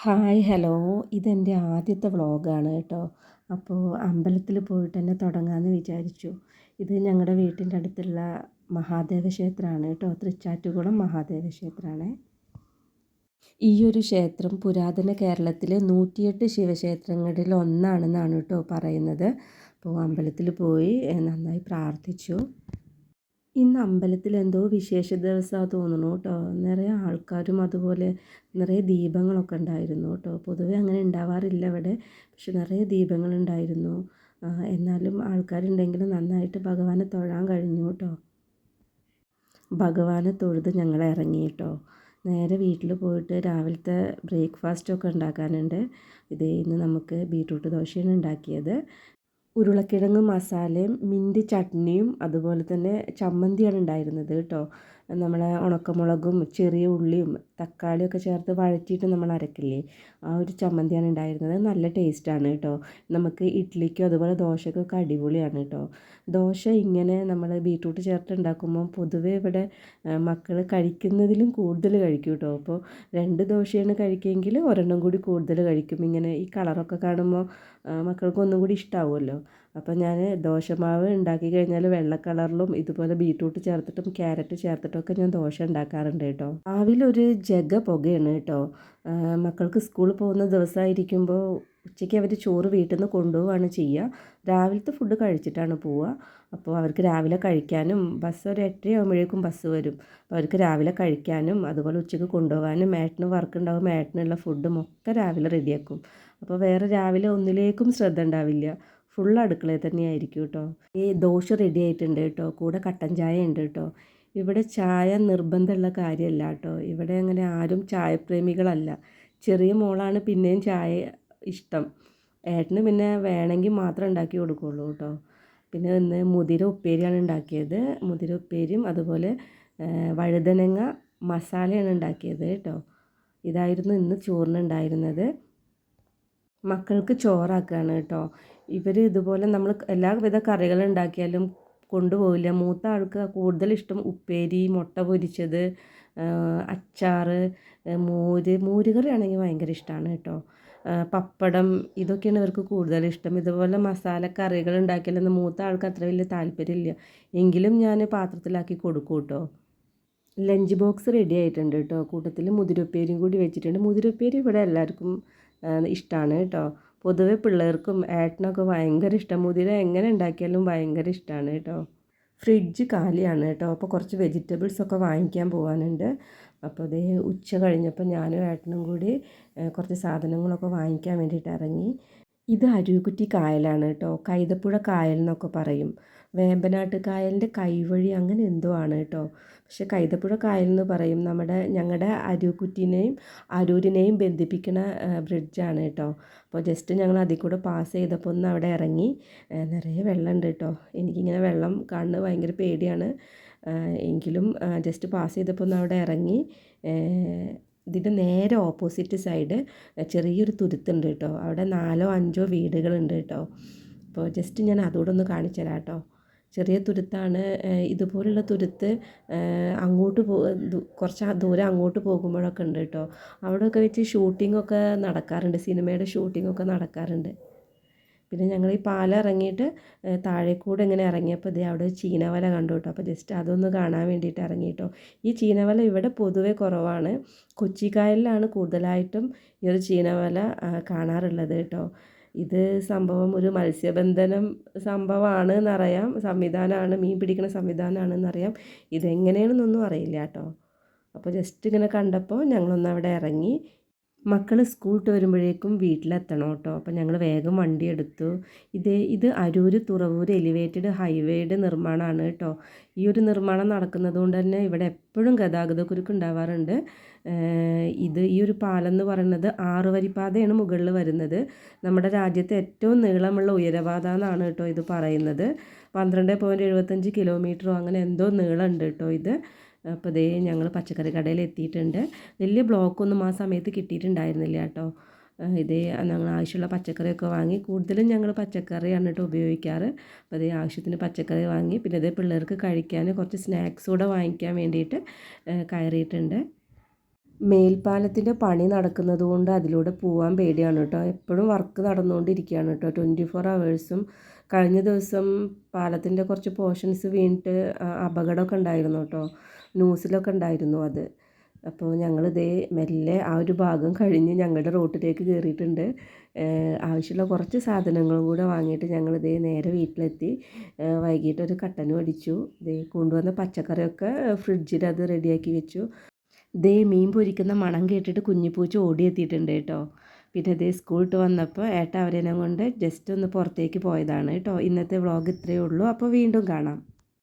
Hi hello ഇതെൻ്റെ ആദ്യത്തെ വ്ളോഗാണ് കേട്ടോ. അപ്പോൾ അമ്പലത്തിൽ പോയിട്ട് തന്നെ തുടങ്ങാമെന്ന് വിചാരിച്ചു. ഇത് ഞങ്ങളുടെ വീട്ടിൻ്റെ അടുത്തുള്ള മഹാദേവ ക്ഷേത്രമാണ് കേട്ടോ. തൃച്ചാറ്റുകുളം മഹാദേവ ക്ഷേത്രമാണ്. ഈ ഒരു ക്ഷേത്രം പുരാതന കേരളത്തിലെ 108 ശിവക്ഷേത്രങ്ങളിൽ ഒന്നാണെന്നാണ് കേട്ടോ പറയുന്നത്. അപ്പോൾ അമ്പലത്തിൽ പോയി നന്നായി പ്രാർത്ഥിച്ചു. ഇന്ന് അമ്പലത്തിൽ എന്തോ വിശേഷ ദിവസമാണ് തോന്നുന്നു കേട്ടോ. നിറയെ ആൾക്കാരും അതുപോലെ നിറയെ ദീപങ്ങളൊക്കെ ഉണ്ടായിരുന്നു കേട്ടോ. പൊതുവെ അങ്ങനെ ഉണ്ടാവാറില്ല ഇവിടെ, പക്ഷെ നിറയെ ദീപങ്ങളുണ്ടായിരുന്നു. എന്നാലും ആൾക്കാരുണ്ടെങ്കിൽ നന്നായിട്ട് ഭഗവാനെ തൊഴാൻ കഴിഞ്ഞു കേട്ടോ. ഭഗവാനെ തൊഴുത് ഞങ്ങൾ ഇറങ്ങി കേട്ടോ. നേരെ വീട്ടിൽ പോയിട്ട് രാവിലത്തെ ബ്രേക്ക്ഫാസ്റ്റൊക്കെ ഉണ്ടാക്കാനുണ്ട്. ഇന്ന് നമുക്ക് ബീട്രൂട്ട് ദോശയാണ് ഉണ്ടാക്കിയത്. ഉരുളക്കിഴങ്ങ് മസാലയും മിൻറ്റ് ചട്നിയും അതുപോലെ തന്നെ ചമ്മന്തിയാണ് ഉണ്ടായിരുന്നത് കേട്ടോ. നമ്മളെ ഉണക്കമുളകും ചെറിയ ഉള്ളിയും തക്കാളിയൊക്കെ ചേർത്ത് വഴറ്റിയിട്ട് നമ്മൾ അരക്കില്ലേ, ആ ഒരു ചമ്മന്തിയാണ് ഉണ്ടായിരുന്നത്. നല്ല ടേസ്റ്റാണ് കേട്ടോ. നമുക്ക് ഇഡ്ഡലിക്കോ അതുപോലെ ദോശക്കൊക്കെ അടിപൊളിയാണ് കേട്ടോ. ദോശ ഇങ്ങനെ നമ്മൾ ബീട്രൂട്ട് ചേർത്ത് ഉണ്ടാക്കുമ്പോൾ പൊതുവേ ഇവിടെ മക്കൾ കഴിക്കുന്നതിലും കൂടുതൽ കഴിക്കും കേട്ടോ. അപ്പോൾ 2 ദോശയാണ് കഴിക്കുമെങ്കിൽ ഒരെണ്ണം കൂടി കൂടുതൽ കഴിക്കും. ഇങ്ങനെ ഈ കളറൊക്കെ കാണുമ്പോൾ മക്കൾക്ക് ഒന്നും കൂടി ഇഷ്ടമാവുമല്ലോ. അപ്പോൾ ഞാൻ ദോശമാവ് ഉണ്ടാക്കി കഴിഞ്ഞാൽ വെള്ള കളറിലും ഇതുപോലെ ബീട്രൂട്ട് ചേർത്തിട്ടും ക്യാരറ്റ് ചേർത്തിട്ടൊക്കെ ഞാൻ ദോശ ഉണ്ടാക്കാറുണ്ട് കേട്ടോ. രാവിലെ ഒരു ജഗ പുകയാണ് കേട്ടോ. മക്കൾക്ക് സ്കൂളിൽ പോകുന്ന ദിവസമായിരിക്കുമ്പോൾ ഉച്ചയ്ക്ക് അവർ ചോറ് വീട്ടിൽ നിന്ന് കൊണ്ടുപോവുകയാണ് ചെയ്യുക. രാവിലത്തെ ഫുഡ് കഴിച്ചിട്ടാണ് പോവുക. അപ്പോൾ അവർക്ക് രാവിലെ കഴിക്കാനും ബസ് ഒരു 8:30 ആകുമ്പോഴേക്കും ബസ് വരും. അപ്പോൾ അവർക്ക് രാവിലെ കഴിക്കാനും അതുപോലെ ഉച്ചയ്ക്ക് കൊണ്ടുപോകാനും ഏട്ടന് വർക്ക് ഉണ്ടാകുമ്പോൾ ഏട്ടനുള്ള ഫുഡും ഒക്കെ രാവിലെ റെഡിയാക്കും. അപ്പോൾ വേറെ രാവിലെ ഒന്നിലേക്കും ശ്രദ്ധ ഉണ്ടാവില്ല. ഫുൾ അടുക്കളയിൽ തന്നെയായിരിക്കും കേട്ടോ. ഈ ദോശ റെഡി ആയിട്ടുണ്ട് കേട്ടോ. കൂടെ കട്ടൻ ചായ ഉണ്ട് കേട്ടോ. ഇവിടെ ചായ നിർബന്ധമുള്ള കാര്യമല്ല കേട്ടോ. ഇവിടെ അങ്ങനെ ആരും ചായപ്രേമികളല്ല. ചെറിയ മോളാണ് പിന്നെയും ചായ ഇഷ്ടം. ഏട്ടന് പിന്നെ വേണമെങ്കിൽ മാത്രം ഉണ്ടാക്കി കൊടുക്കുള്ളൂ കേട്ടോ. പിന്നെ ഇന്ന് മുതിര ഉപ്പേരിയാണ് ഉണ്ടാക്കിയത്. മുതിര ഉപ്പേരിയും അതുപോലെ വഴുതനങ്ങ മസാലയാണ് ഉണ്ടാക്കിയത് കേട്ടോ. ഇതായിരുന്നു ഇന്ന് ചോറിനുണ്ടായിരുന്നത്. മക്കൾക്ക് ചോറാക്കുകയാണ് കേട്ടോ. ഇവർ ഇതുപോലെ നമ്മൾ എല്ലാവിധ കറികൾ ഉണ്ടാക്കിയാലും കൊണ്ടുപോകില്ല. മൂത്ത ആൾക്ക് കൂടുതൽ ഇഷ്ടം ഉപ്പേരി, മുട്ട പൊരിച്ചത്, അച്ചാർ, മോര് കറി ആണെങ്കിൽ ഭയങ്കര ഇഷ്ടമാണ് കേട്ടോ. പപ്പടം, ഇതൊക്കെയാണ് ഇവർക്ക് കൂടുതൽ ഇഷ്ടം. ഇതുപോലെ മസാല കറികൾ ഉണ്ടാക്കിയാലൊന്നും മൂത്ത ആൾക്ക് അത്ര വലിയ താല്പര്യമില്ല. എങ്കിലും ഞാൻ പാത്രത്തിലാക്കി കൊടുക്കും കേട്ടോ. ലഞ്ച് ബോക്സ് റെഡി ആയിട്ടുണ്ട് കേട്ടോ. കൂട്ടത്തിൽ മുതിരപ്പേരിയും കൂടി വെച്ചിട്ടുണ്ട്. മുതിരപ്പേരി ഇവിടെ എല്ലാവർക്കും ഇഷ്ടമാണ് കേട്ടോ. പൊതുവെ പിള്ളേർക്കും ഏട്ടനൊക്കെ ഭയങ്കര ഇഷ്ടം. മുതിര എങ്ങനെ ഉണ്ടാക്കിയാലും ഭയങ്കര ഇഷ്ടമാണ് കേട്ടോ. ഫ്രിഡ്ജ് കാലിയാണ് കേട്ടോ. അപ്പോൾ കുറച്ച് വെജിറ്റബിൾസൊക്കെ വാങ്ങിക്കാൻ പോകാനുണ്ട്. അപ്പോൾ അതേ ഉച്ച കഴിഞ്ഞപ്പോൾ ഞാനും ഏട്ടനും കൂടി കുറച്ച് സാധനങ്ങളൊക്കെ വാങ്ങിക്കാൻ വേണ്ടിയിട്ട് ഇറങ്ങി. ഇത് അരുവിക്കുറ്റി കായലാണ് കേട്ടോ. കൈതപ്പുഴ കായൽ എന്നൊക്കെ പറയും. വേമ്പനാട്ട് കായലിൻ്റെ കൈവഴി അങ്ങനെ എന്തോ ആണ് കേട്ടോ. പക്ഷെ കൈതപ്പുഴ കായൽ എന്ന് പറയും. ഞങ്ങളുടെ അരുവിക്കുറ്റിനെയും അരൂരിനെയും ബന്ധിപ്പിക്കുന്ന ബ്രിഡ്ജാണ് കേട്ടോ. അപ്പോൾ ജസ്റ്റ് ഞങ്ങൾ അതിൽ കൂടെ പാസ് ചെയ്തപ്പോൾ ഒന്ന് അവിടെ ഇറങ്ങി. നിറയെ വെള്ളമുണ്ട് കേട്ടോ. എനിക്കിങ്ങനെ വെള്ളം കാണുന്നത് ഭയങ്കര പേടിയാണ്. എങ്കിലും ജസ്റ്റ് പാസ് ചെയ്തപ്പോൾ ഒന്ന് അവിടെ ഇറങ്ങി. ഇതിൻ്റെ നേരെ ഓപ്പോസിറ്റ് സൈഡ് ചെറിയൊരു തുരുത്തുണ്ട് കേട്ടോ. അവിടെ 4 or 5 വീടുകളുണ്ട് കേട്ടോ. അപ്പോൾ ജസ്റ്റ് ഞാൻ അതുകൂടെ ഒന്ന് കാണിച്ചു തരാം കേട്ടോ. ചെറിയ തുരുത്താണ്. ഇതുപോലുള്ള തുരുത്ത് അങ്ങോട്ട് കുറച്ച് ദൂരം അങ്ങോട്ട് പോകുമ്പോഴൊക്കെ ഉണ്ട് കേട്ടോ. അവിടെയൊക്കെ വെച്ച് ഷൂട്ടിങ്ങൊക്കെ നടക്കാറുണ്ട്. സിനിമയുടെ ഷൂട്ടിങ്ങൊക്കെ നടക്കാറുണ്ട്. പിന്നെ ഞങ്ങൾ ഈ പാലം ഇറങ്ങിയിട്ട് താഴേക്കൂടെ ഇങ്ങനെ ഇറങ്ങിയപ്പോൾ അവിടെ ചീനവല കണ്ടു കേട്ടോ. അപ്പോൾ ജസ്റ്റ് അതൊന്ന് കാണാൻ വേണ്ടിയിട്ട് ഇറങ്ങി കേട്ടോ. ഈ ചീനവല ഇവിടെ പൊതുവെ കുറവാണ്. കൊച്ചിക്കായലിലാണ് കൂടുതലായിട്ടും ഈ ഒരു ചീനവല കാണാറുള്ളത് കേട്ടോ. ഇത് സംഭവം ഒരു മത്സ്യബന്ധനം സംഭവമാണ് എന്നറിയാം. സംവിധാനമാണ്, മീൻ പിടിക്കുന്ന സംവിധാനമാണെന്നറിയാം. ഇതെങ്ങനെയാണെന്നൊന്നും അറിയില്ല കേട്ടോ. അപ്പോൾ ജസ്റ്റ് ഇങ്ങനെ കണ്ടപ്പോൾ ഞങ്ങളൊന്ന് അവിടെ ഇറങ്ങി. മക്കൾ സ്കൂൾ വിട്ട് വരുമ്പോഴേക്കും വീട്ടിലെത്തണം കേട്ടോ. അപ്പോൾ ഞങ്ങൾ വേഗം വണ്ടി എടുത്തു. ഇത് അരൂർ തുറവൂർ എലിവേറ്റഡ് ഹൈവേയുടെ നിർമ്മാണമാണ് കേട്ടോ. ഈ ഒരു നിർമ്മാണം നടക്കുന്നത് കൊണ്ട് തന്നെ ഇവിടെ എപ്പോഴും ഗതാഗതക്കുരുക്ക് ഉണ്ടാവാറുണ്ട്. ഈ ഒരു പാലം എന്ന് പറയുന്നത് 6 വരിപ്പാതയാണ് മുകളിൽ വരുന്നത്. നമ്മുടെ രാജ്യത്തെ ഏറ്റവും നീളമുള്ള ഉയരപാത എന്നാണ് കേട്ടോ ഇത് പറയുന്നത്. 12.75 കിലോമീറ്ററോ അങ്ങനെ എന്തോ നീളമുണ്ട് കേട്ടോ ഇത്. അപ്പോൾ ഞങ്ങൾ പച്ചക്കറി കടയിൽ എത്തിയിട്ടുണ്ട്. വലിയ ബ്ലോക്കൊന്നും ആ സമയത്ത് കിട്ടിയിട്ടുണ്ടായിരുന്നില്ല കേട്ടോ. ഞങ്ങൾ ആവശ്യമുള്ള പച്ചക്കറിയൊക്കെ വാങ്ങി. കൂടുതലും ഞങ്ങൾ പച്ചക്കറിയാണ് കേട്ടോ ഉപയോഗിക്കാറ്. അപ്പോൾ ആവശ്യത്തിന് പച്ചക്കറി വാങ്ങി. പിന്നെ പിള്ളേർക്ക് കഴിക്കാൻ കുറച്ച് സ്നാക്സ് കൂടെ വാങ്ങിക്കാൻ വേണ്ടിയിട്ട് കയറിയിട്ടുണ്ട്. മേൽപ്പാലത്തിൻ്റെ പണി നടക്കുന്നത് കൊണ്ട് അതിലൂടെ പോകാൻ പേടിയാണ് കേട്ടോ. എപ്പോഴും വർക്ക് നടന്നുകൊണ്ടിരിക്കുകയാണ് കേട്ടോ, 24 ഹവേഴ്സും. കഴിഞ്ഞ ദിവസം പാലത്തിൻ്റെ കുറച്ച് പോർഷൻസ് വീണിട്ട് അപകടമൊക്കെ ഉണ്ടായിരുന്നു കേട്ടോ, ന്യൂസിലൊക്കെ ഉണ്ടായിരുന്നു അത്. അപ്പോൾ ഞങ്ങളിതേ മെല്ലെ ആ ഒരു ഭാഗം കഴിഞ്ഞ് ഞങ്ങളുടെ റോട്ടിലേക്ക് കയറിയിട്ടുണ്ട്. ആവശ്യമുള്ള കുറച്ച് സാധനങ്ങളും കൂടെ വാങ്ങിയിട്ട് ഞങ്ങളിതേ നേരെ വീട്ടിലെത്തി. വൈകിട്ടൊരു കട്ടനും അടിച്ചു. ഇതേ കൊണ്ടുവന്ന പച്ചക്കറിയൊക്കെ ഫ്രിഡ്ജിൽ അത് റെഡിയാക്കി വെച്ചു. ദേ മീൻ പൊരിക്കുന്ന മണം കേട്ടിട്ട് കുഞ്ഞിപ്പൂച്ച ഓടിയെത്തിയിട്ടുണ്ട് കേട്ടോ. പിന്നെ ദേ സ്കൂളിട്ട് വന്നപ്പോൾ ഏട്ട അവരെല്ലാം കൊണ്ട് ജസ്റ്റ് ഒന്ന് പുറത്തേക്ക് പോയതാണ് കേട്ടോ. ഇന്നത്തെ വ്ളോഗ് ഇത്രയേ ഉള്ളൂ. അപ്പോൾ വീണ്ടും കാണാം.